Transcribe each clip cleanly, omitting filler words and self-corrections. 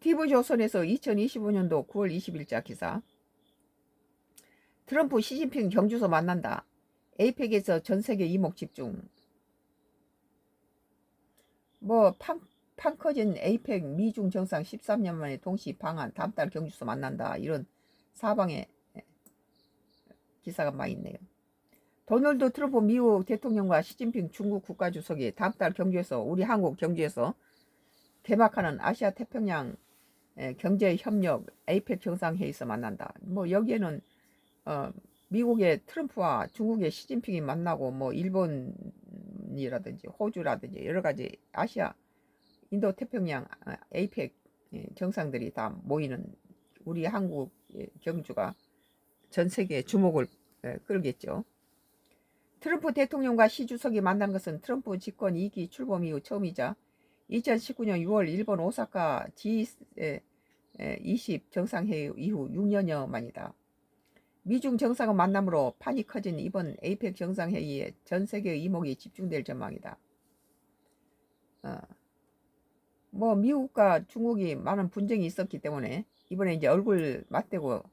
TV조선에서 2025년도 9월 20일자 기사. 트럼프 시진핑 경주서 만난다. 에이펙에서 전세계 이목 집중. 판 커진 에이펙 미중 정상 13년 만에 동시 방한, 다음 달 경주서 만난다. 이런 사방에 기사가 많이 있네요. 도널드 트럼프 미국 대통령과 시진핑 중국 국가주석이 다음 달 경주에서, 우리 한국 경주에서 개막하는 아시아 태평양 경제협력 에이펙 정상회의에서 만난다. 여기에는 미국의 트럼프와 중국의 시진핑이 만나고, 일본이라든지 호주라든지 여러 가지 아시아 인도 태평양 에이펙 정상들이 다 모이는 우리 한국 경주가 전 세계의 주목을 끌겠죠. 트럼프 대통령과 시 주석이 만난 것은 트럼프 집권 2기 출범 이후 처음이자 2019년 6월 일본 오사카 G20 정상회의 이후 6년여 만이다. 미중 정상의 만남으로 판이 커진 이번 에이펙 정상회의에 전 세계의 이목이 집중될 전망이다. 미국과 중국이 많은 분쟁이 있었기 때문에 이번에 이제 얼굴 맞대고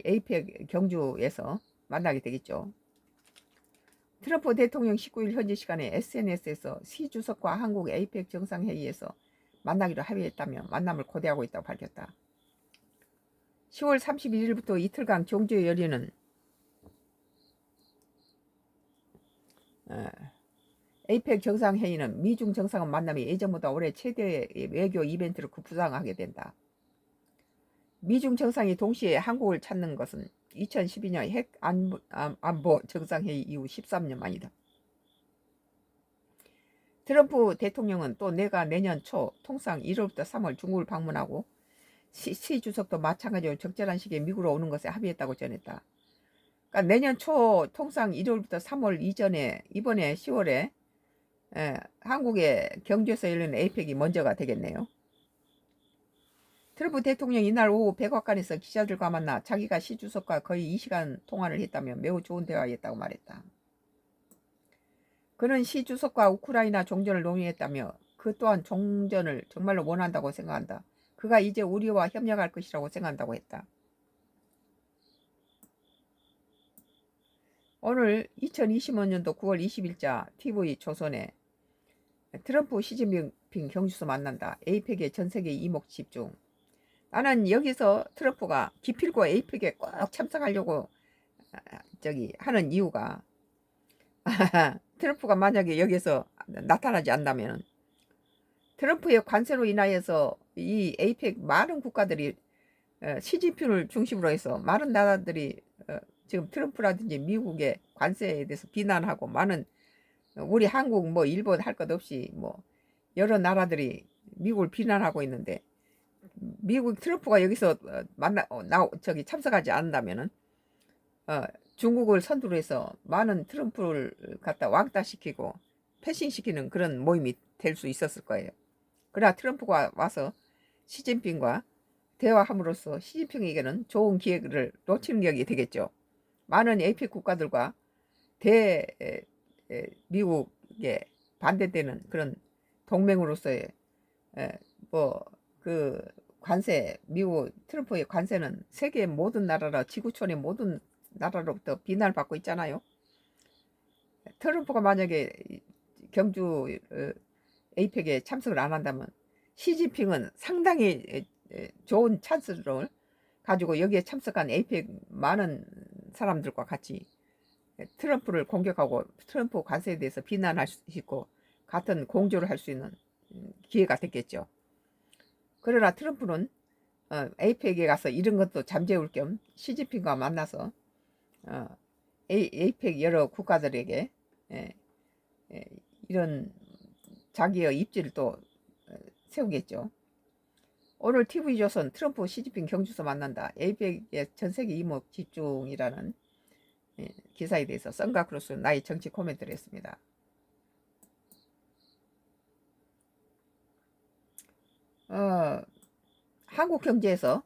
에이펙 경주에서 만나게 되겠죠. 트럼프 대통령 19일 현지 시간에 SNS에서 시 주석과 한국 에이펙 정상회의에서 만나기로 합의했다며 만남을 고대하고 있다고 밝혔다. 10월 31일부터 이틀간 경주에 열리는 에이펙 정상회의는 미중 정상의 만남이 예전보다 올해 최대의 외교 이벤트를 구상하게 된다. 미중 정상이 동시에 한국을 찾는 것은 2012년 핵 안보 정상회의 이후 13년 만이다. 트럼프 대통령은 또 내가 내년 초 통상 1월부터 3월 중국을 방문하고 시 주석도 마찬가지로 적절한 시기에 미국으로 오는 것에 합의했다고 전했다. 그러니까 내년 초 통상 1월부터 3월 이전에 이번에 10월에 한국의 경주에서 열리는 에이펙이 먼저가 되겠네요. 트럼프 대통령이 이날 오후 백악관에서 기자들과 만나 자기가 시 주석과 거의 2시간 통화를 했다며 매우 좋은 대화였다고 말했다. 그는 시 주석과 우크라이나 종전을 논의했다며 그 또한 종전을 정말로 원한다고 생각한다. 그가 이제 우리와 협력할 것이라고 생각한다고 했다. 오늘 2025년도 9월 20일자 TV조선에 트럼프 시진핑 경주서 만난다. 에이펙의 전세계 이목 집중. 나는 여기서 트럼프가 기필코 에이펙에 꼭 참석하려고 하는 이유가 트럼프가 만약에 여기서 나타나지 않는다면 트럼프의 관세로 인하여서 이 에이펙 많은 국가들이 시진핑을 중심으로 해서 많은 나라들이 지금 트럼프라든지 미국의 관세에 대해서 비난하고 많은 우리 한국 일본 할 것 없이 여러 나라들이 미국을 비난하고 있는데 미국 트럼프가 여기서 참석하지 않는다면은 중국을 선두로 해서 많은 트럼프를 갖다 왕따시키고 패싱시키는 그런 모임이 될 수 있었을 거예요. 그러나 트럼프가 와서 시진핑과 대화함으로써 시진핑에게는 좋은 기회를 놓치는 격이 되겠죠. 많은 에이펙 국가들과 미국에 반대되는 그런 동맹으로서의 그 관세, 미국 트럼프의 관세는 세계 모든 나라라 지구촌의 모든 나라로부터 비난을 받고 있잖아요. 트럼프가 만약에 경주 에이펙에 참석을 안 한다면 시진핑은 상당히 좋은 찬스를 가지고 여기에 참석한 에이펙 많은 사람들과 같이 트럼프를 공격하고 트럼프 관세에 대해서 비난할 수 있고 같은 공조를 할 수 있는 기회가 됐겠죠. 그러나 트럼프는 에이펙에 가서 이런 것도 잠재울 겸 시진핑과 만나서 에이펙 여러 국가들에게 이런 자기의 입지를 또 세우겠죠. 오늘 TV조선 트럼프 시진핑 경주서 만난다. 에이펙의 전세계 이목 집중이라는 기사에 대해서 썬가크로스 나의 정치 코멘트를 했습니다. 한국 경제에서